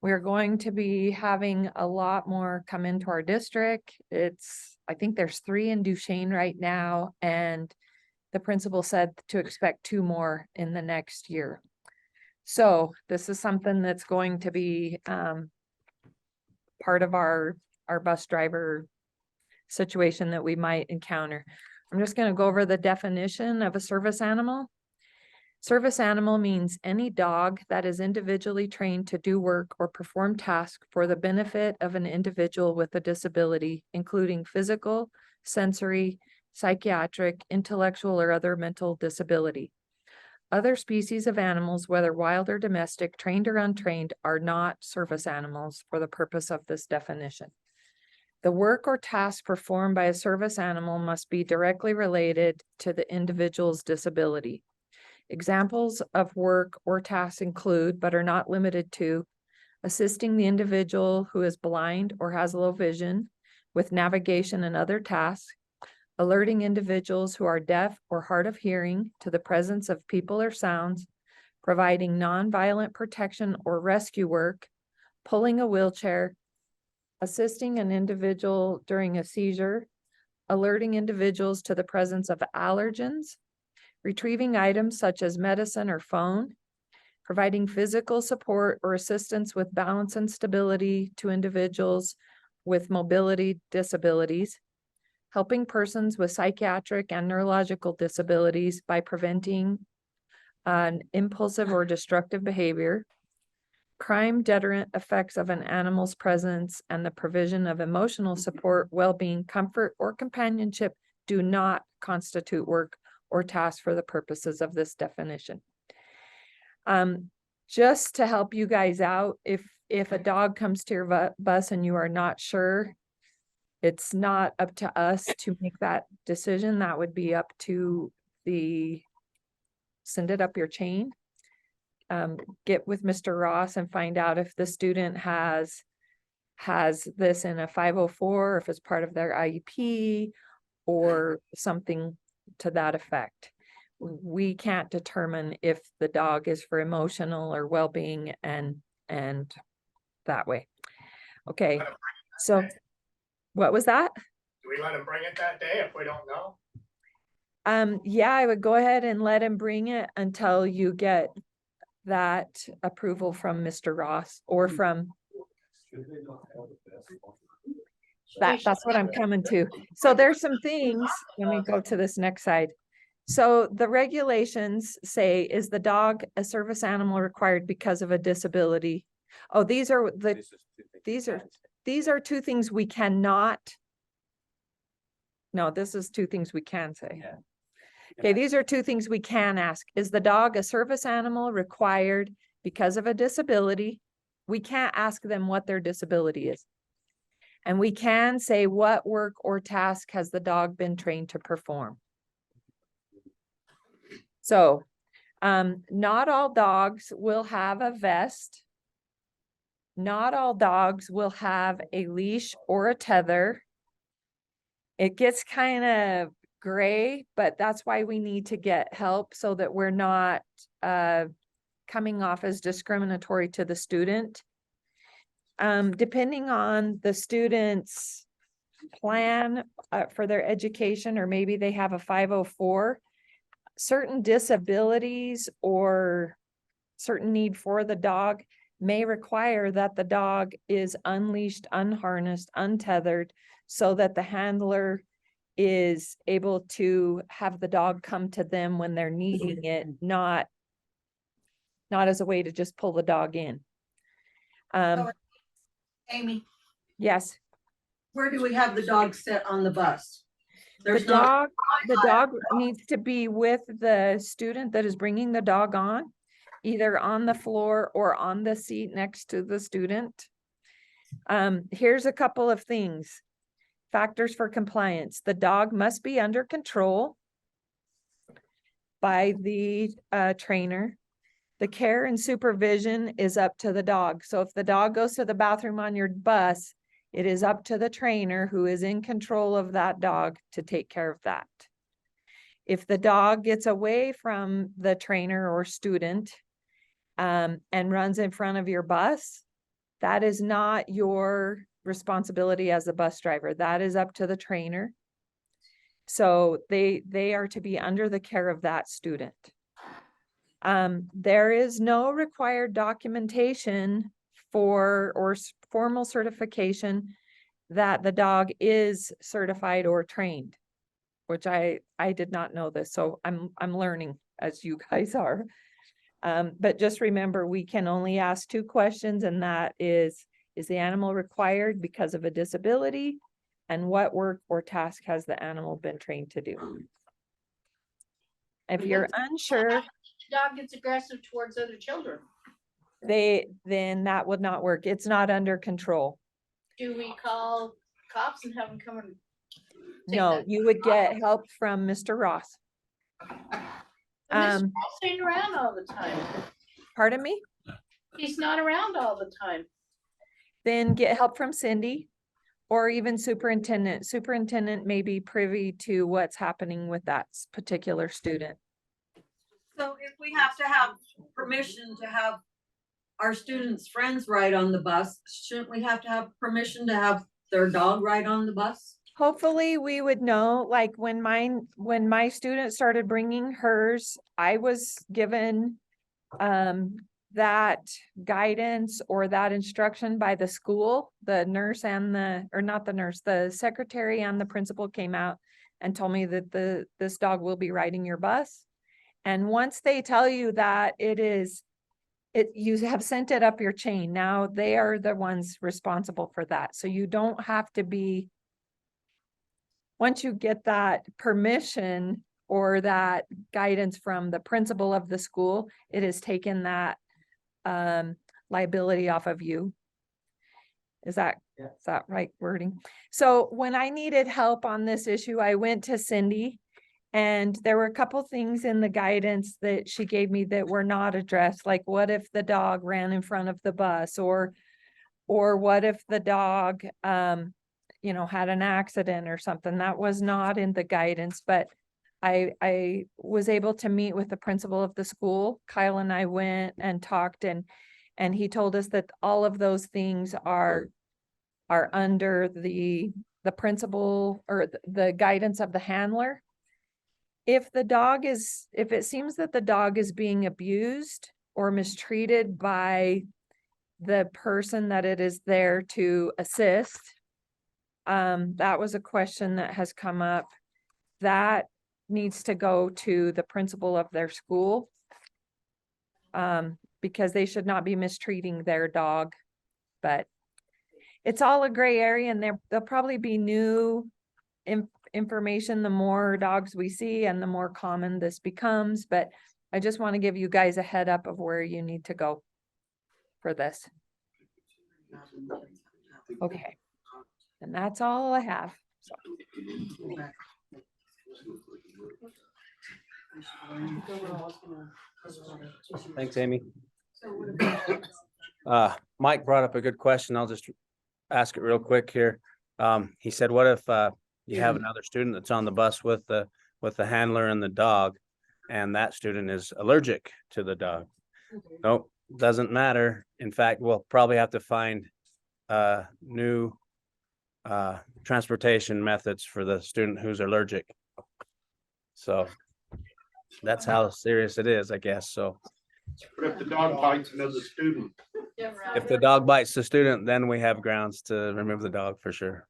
We're going to be having a lot more come into our district. I think there's 3 in Duchesne right now, and the principal said to expect 2 more in the next year. So this is something that's going to be part of our bus driver situation that we might encounter. I'm just going to go over the definition of a service animal. Service animal means any dog that is individually trained to do work or perform tasks for the benefit of an individual with a disability, including physical, sensory, psychiatric, intellectual, or other mental disability. Other species of animals, whether wild or domestic, trained or untrained, are not service animals for the purpose of this definition. The work or task performed by a service animal must be directly related to the individual's disability. Examples of work or tasks include, but are not limited to, assisting the individual who is blind or has low vision with navigation and other tasks, alerting individuals who are deaf or hard of hearing to the presence of people or sounds, providing nonviolent protection or rescue work, pulling a wheelchair, assisting an individual during a seizure, alerting individuals to the presence of allergens, retrieving items such as medicine or phone, providing physical support or assistance with balance and stability to individuals with mobility disabilities, helping persons with psychiatric and neurological disabilities by preventing an impulsive or destructive behavior, crime deterrent effects of an animal's presence, and the provision of emotional support, well-being, comfort, or companionship do not constitute work or task for the purposes of this definition. Just to help you guys out, if a dog comes to your bus and you are not sure, it's not up to us to make that decision. That would be up to send it up your chain. Get with Mr. Ross and find out if the student has this in a 504, if it's part of their IEP or something to that effect. We can't determine if the dog is for emotional or well-being and that way. Okay, so what was that? Do we let him bring it that day if we don't know? Yeah, I would go ahead and let him bring it until you get that approval from Mr. Ross or from that's what I'm coming to. So there's some things, let me go to this next side. So the regulations say, is the dog a service animal required because of a disability? Oh, these are 2 things we cannot. No, this is 2 things we can say. Yeah. Okay, these are 2 things we can ask. Is the dog a service animal required because of a disability? We can't ask them what their disability is. And we can say, what work or task has the dog been trained to perform? So, not all dogs will have a vest. Not all dogs will have a leash or a tether. It gets kind of gray, but that's why we need to get help so that we're not coming off as discriminatory to the student. Depending on the student's plan for their education, or maybe they have a 504, certain disabilities or certain need for the dog may require that the dog is unleashed, unharnessed, untethered, so that the handler is able to have the dog come to them when they're needing it, not as a way to just pull the dog in. Amy, Yes. where do we have the dog sit on the bus? The dog needs to be with the student that is bringing the dog on, either on the floor or on the seat next to the student. Here's a couple of things. Factors for compliance. The dog must be under control by the trainer. The care and supervision is up to the dog. So if the dog goes to the bathroom on your bus, it is up to the trainer who is in control of that dog to take care of that. If the dog gets away from the trainer or student and runs in front of your bus, that is not your responsibility as a bus driver. That is up to the trainer. So they are to be under the care of that student. There is no required documentation or formal certification that the dog is certified or trained, which I did not know this. So I'm learning as you guys are. But just remember, we can only ask 2 questions, and that is the animal required because of a disability? And what work or task has the animal been trained to do? If you're unsure, The dog gets aggressive towards other children. then that would not work. It's not under control. Do we call cops and have them come and? No, you would get help from Mr. Ross. And this ain't around all the time. Pardon me? He's not around all the time. Then get help from Cindy or even superintendent. Superintendent may be privy to what's happening with that particular student. So if we have to have permission to have our students' friends ride on the bus, shouldn't we have to have permission to have their dog ride on the bus? Hopefully we would know, like when my student started bringing hers, I was given that guidance or that instruction by the school. The nurse and the secretary and the principal came out and told me that this dog will be riding your bus. And once they tell you that you have sent it up your chain, now they are the ones responsible for that. So you don't have to be, once you get that permission or that guidance from the principal of the school, it has taken that liability off of you. Is that right wording? So when I needed help on this issue, I went to Cindy, and there were a couple things in the guidance that she gave me that were not addressed. Like, what if the dog ran in front of the bus, or what if the dog, had an accident or something? That was not in the guidance, but I was able to meet with the principal of the school. Kyle and I went and talked, and he told us that all of those things are under the principal or the guidance of the handler. If it seems that the dog is being abused or mistreated by the person that it is there to assist, that was a question that has come up. That needs to go to the principal of their school, because they should not be mistreating their dog. But it's all a gray area, and there'll probably be new information the more dogs we see and the more common this becomes. But I just want to give you guys a head up of where you need to go for this. Okay. And that's all I have. So. Thanks, Amy. Mike brought up a good question. I'll just ask it real quick here. He said, what if you have another student that's on the bus with the handler and the dog, and that student is allergic to the dog? Nope, doesn't matter. In fact, we'll probably have to find new transportation methods for the student who's allergic. So that's how serious it is, I guess. So But if the dog bites another student, if the dog bites the student, then we have grounds to remove the dog for sure.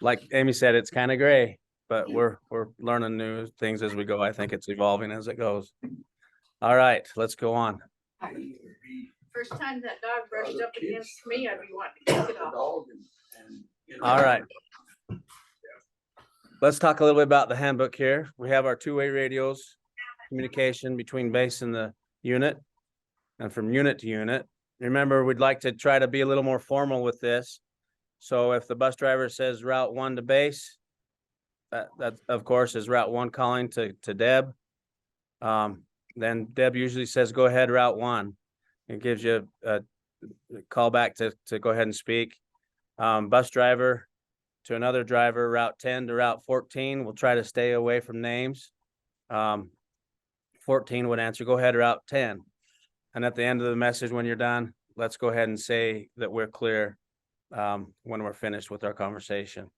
Like Amy said, it's kind of gray, but we're learning new things as we go. I think it's evolving as it goes. All right, let's go on. First time that dog brushed up against me, I'd be wanting to kick it off. All right. Let's talk a little bit about the handbook here. We have our two-way radios, communication between base and the unit, and from unit to unit. Remember, we'd like to try to be a little more formal with this. So if the bus driver says route 1 to base, that of course is route 1 calling to Deb. Then Deb usually says, go ahead, route 1. It gives you a call back to go ahead and speak. Bus driver to another driver, route 10 to route 14. We'll try to stay away from names. 14 would answer, go ahead, route 10. And at the end of the message, when you're done, let's go ahead and say that we're clear when we're finished with our conversation.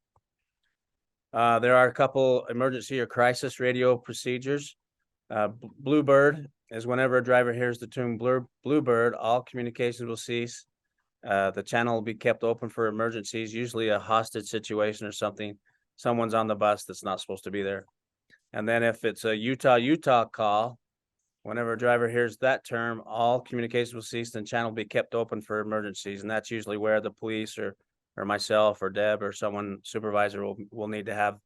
There are a couple emergency or crisis radio procedures. Bluebird is whenever a driver hears the tune Bluebird, all communications will cease. The channel will be kept open for emergencies, usually a hostage situation or something. Someone's on the bus that's not supposed to be there. And then if it's a Utah call, whenever a driver hears that term, all communications will cease and channel will be kept open for emergencies. And that's usually where the police or myself or Deb or someone supervisor will need to have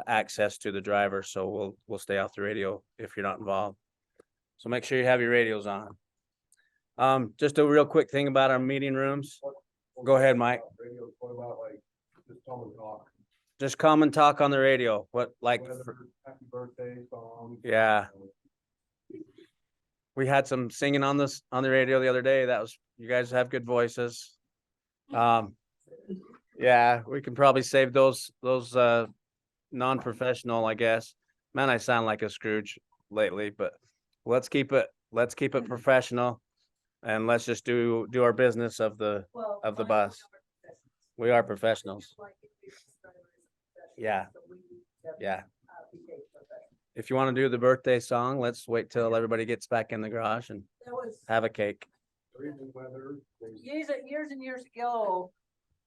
access to the driver. So we'll stay off the radio if you're not involved. So make sure you have your radios on. Just a real quick thing about our meeting rooms. Go ahead, Mike. Just come and talk on the radio. What, like, Happy birthday song. yeah. We had some singing on the radio the other day. That was, you guys have good voices. Yeah, we can probably save those non-professional, I guess. Man, I sound like a Scrooge lately, but let's keep it professional, and let's just do our business of the bus. We are professionals. Yeah. Yeah. If you want to do the birthday song, let's wait till everybody gets back in the garage and have a cake. Years and years ago,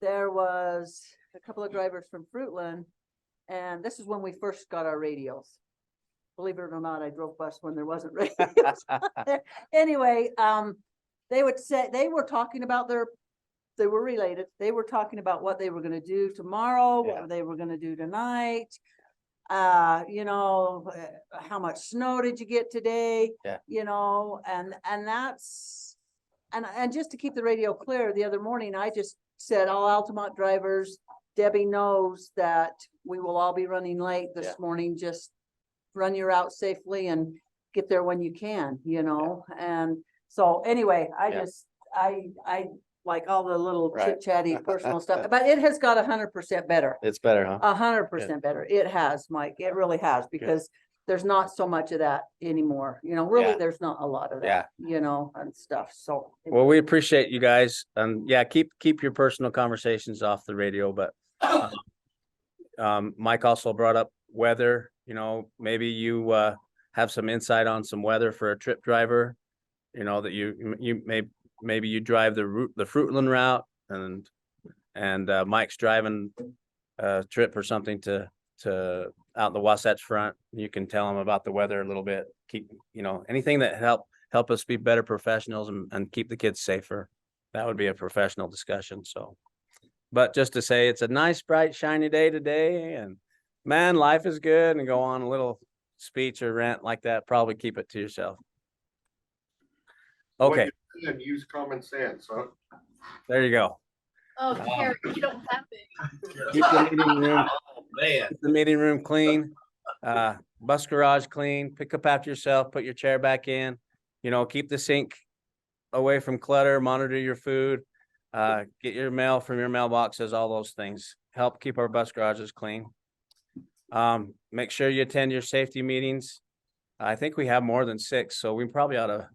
there was a couple of drivers from Fruitland, and this is when we first got our radios. Believe it or not, I drove bus when there wasn't radios. Anyway, they would say, they were talking about they were related. They were talking about what they were going to do tomorrow, what they were going to do tonight. You know, how much snow did you get today? Yeah. You know, and that's, and just to keep the radio clear, the other morning, I just said, all Altamont drivers, Debbie knows that we will all be running late this morning. Just run your route safely and get there when you can, you know? And so anyway, I like all the little chit chatty personal stuff, but it has got 100% better. It's better, huh? 100% better. It has, Mike. It really has, because there's not so much of that anymore. You know, really, there's not a lot of that, you know, and stuff. So. Well, we appreciate you guys. And keep your personal conversations off the radio, but Mike also brought up weather. You know, maybe you have some insight on some weather for a trip driver, you know, that maybe you drive the Fruitland route, and Mike's driving a trip or something to out in the Wasatch Front. You can tell him about the weather a little bit. Keep, you know, anything that help us be better professionals and keep the kids safer. That would be a professional discussion. So, but just to say, it's a nice, bright, shiny day today, and man, life is good, and go on a little speech or rant like that. Probably keep it to yourself. Okay. And use common sense, huh? There you go. Oh, Carrie, you don't have it. Keep the meeting room, keep the meeting room clean. Bus garage clean, pick up after yourself, put your chair back in, keep the sink away from clutter, monitor your food, get your mail from your mailboxes, all those things. Help keep our bus garages clean. Make sure you attend your safety meetings. I think we have more than 6, so we probably ought to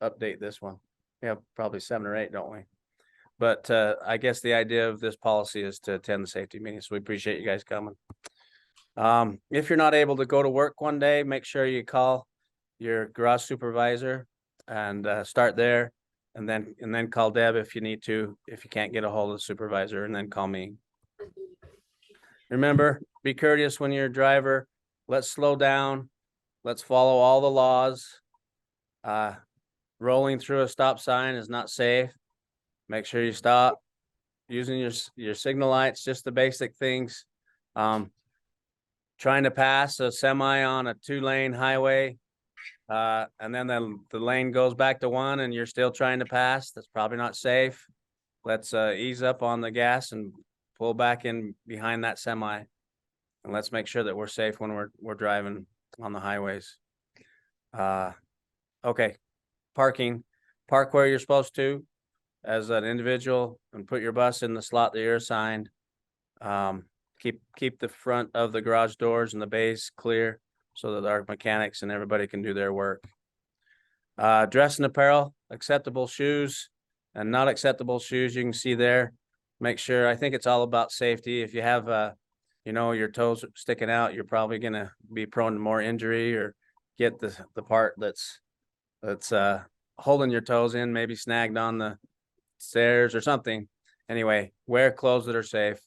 update this one. We have probably 7 or 8, don't we? But I guess the idea of this policy is to attend the safety meetings. So we appreciate you guys coming. If you're not able to go to work one day, make sure you call your garage supervisor and start there, and then call Deb if you need to, if you can't get a hold of the supervisor, and then call me. Remember, be courteous when you're a driver. Let's slow down. Let's follow all the laws. Rolling through a stop sign is not safe. Make sure you stop. Using your signal lights, just the basic things. Trying to pass a semi on a 2-lane highway, and then the lane goes back to 1 and you're still trying to pass. That's probably not safe. Let's ease up on the gas and pull back in behind that semi. And let's make sure that we're safe when we're driving on the highways. Okay. Parking. Park where you're supposed to as an individual and put your bus in the slot that you're assigned. Keep the front of the garage doors and the bays clear so that our mechanics and everybody can do their work. Dress and apparel, acceptable shoes and not acceptable shoes, you can see there. Make sure, I think it's all about safety. If you have, your toes sticking out, you're probably going to be prone to more injury or get the part that's holding your toes in, maybe snagged on the stairs or something. Anyway, wear clothes that are safe.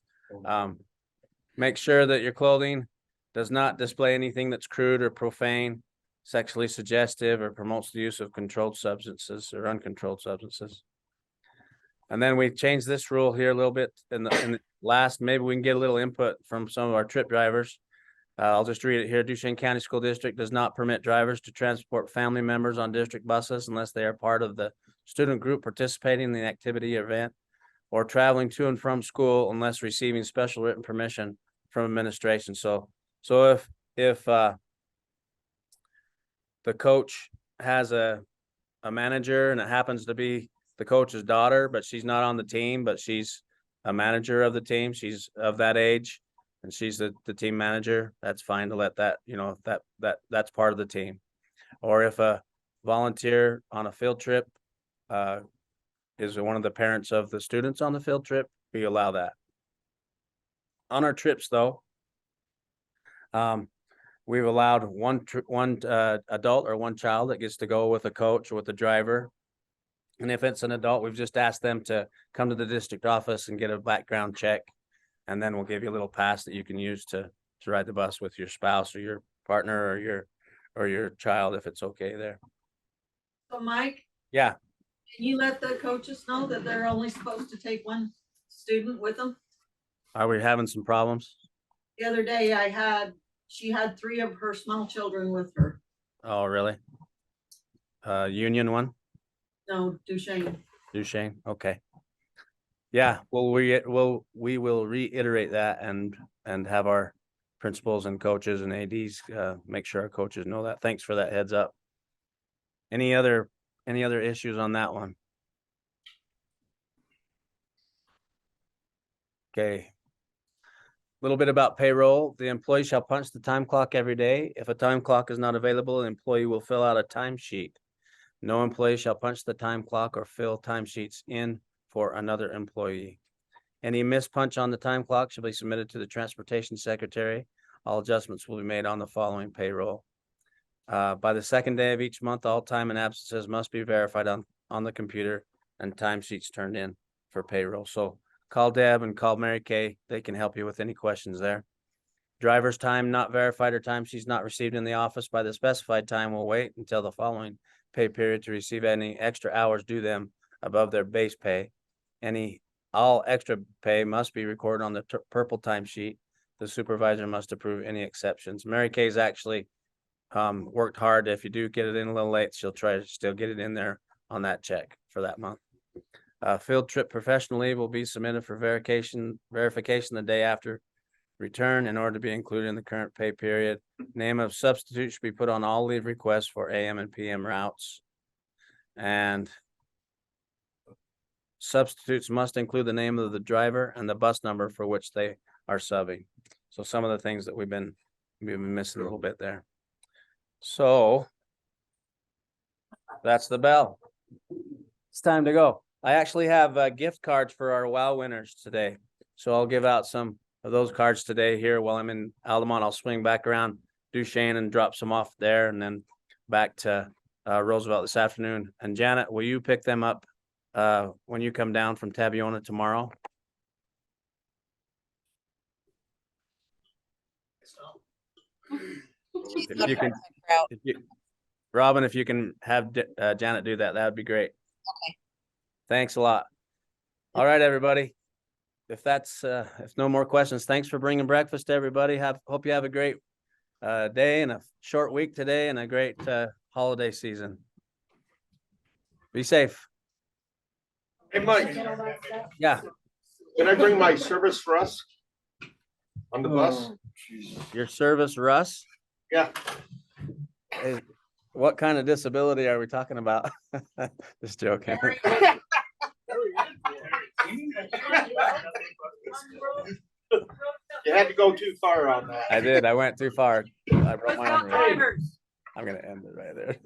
Make sure that your clothing does not display anything that's crude or profane, sexually suggestive, or promotes the use of controlled substances or uncontrolled substances. And then we changed this rule here a little bit in the last, maybe we can get a little input from some of our trip drivers. I'll just read it here. Duchesne County School District does not permit drivers to transport family members on district buses unless they are part of the student group participating in the activity event or traveling to and from school unless receiving special written permission from administration. So if the coach has a manager and it happens to be the coach's daughter, but she's not on the team, but she's a manager of the team, she's of that age, and she's the team manager, that's fine to let that, that's part of the team. Or if a volunteer on a field trip is one of the parents of the students on the field trip, we allow that. On our trips though, we've allowed one adult or one child that gets to go with a coach or with a driver. And if it's an adult, we've just asked them to come to the district office and get a background check. And then we'll give you a little pass that you can use to ride the bus with your spouse or your partner or your child, if it's okay there. So Mike, Yeah. can you let the coaches know that they're only supposed to take one student with them? Are we having some problems? The other day she had 3 of her small children with her. Oh, really? Union one? No, Duchesne. Duchesne, okay. Yeah, well, we will reiterate that and have our principals and coaches and ADs make sure our coaches know that. Thanks for that heads up. Any other issues on that one? Okay. A little bit about payroll. The employee shall punch the time clock every day. If a time clock is not available, the employee will fill out a timesheet. No employee shall punch the time clock or fill timesheets in for another employee. Any missed punch on the time clock shall be submitted to the transportation secretary. All adjustments will be made on the following payroll. By the second day of each month, all time and absences must be verified on the computer and timesheets turned in for payroll. So call Deb and call Mary Kay. They can help you with any questions there. Driver's time not verified or timesheets not received in the office by the specified time will wait until the following pay period to receive any extra hours due them above their base pay. All extra pay must be recorded on the purple timesheet. The supervisor must approve any exceptions. Mary Kay's actually worked hard. If you do get it in a little late, she'll try to still get it in there on that check for that month. Field trip professional leave will be submitted for verification the day after return in order to be included in the current pay period. Name of substitute should be put on all leave requests for AM and PM routes. And substitutes must include the name of the driver and the bus number for which they are subbing. So some of the things that we've been missing a little bit there. So that's the bell. It's time to go. I actually have gift cards for our WOW winners today. So I'll give out some of those cards today here while I'm in Altamont. I'll swing back around Duchesne and drop some off there and then back to Roosevelt this afternoon. And Janet, will you pick them up when you come down from Tabiona tomorrow? If you can, Robin, if you can have Janet do that, that would be great. Okay. Thanks a lot. All right, everybody. If that's if no more questions, thanks for bringing breakfast to everybody. Hope you have a great day and a short week today and a great holiday season. Be safe. Hey, Mike, Yeah. can I bring my service for us on the bus? Your service, Russ? Yeah. Hey, what kind of disability are we talking about? Just joking. You had to go too far on that. I did. I went too far. I broke my own rule. Drivers. I'm gonna end it right there.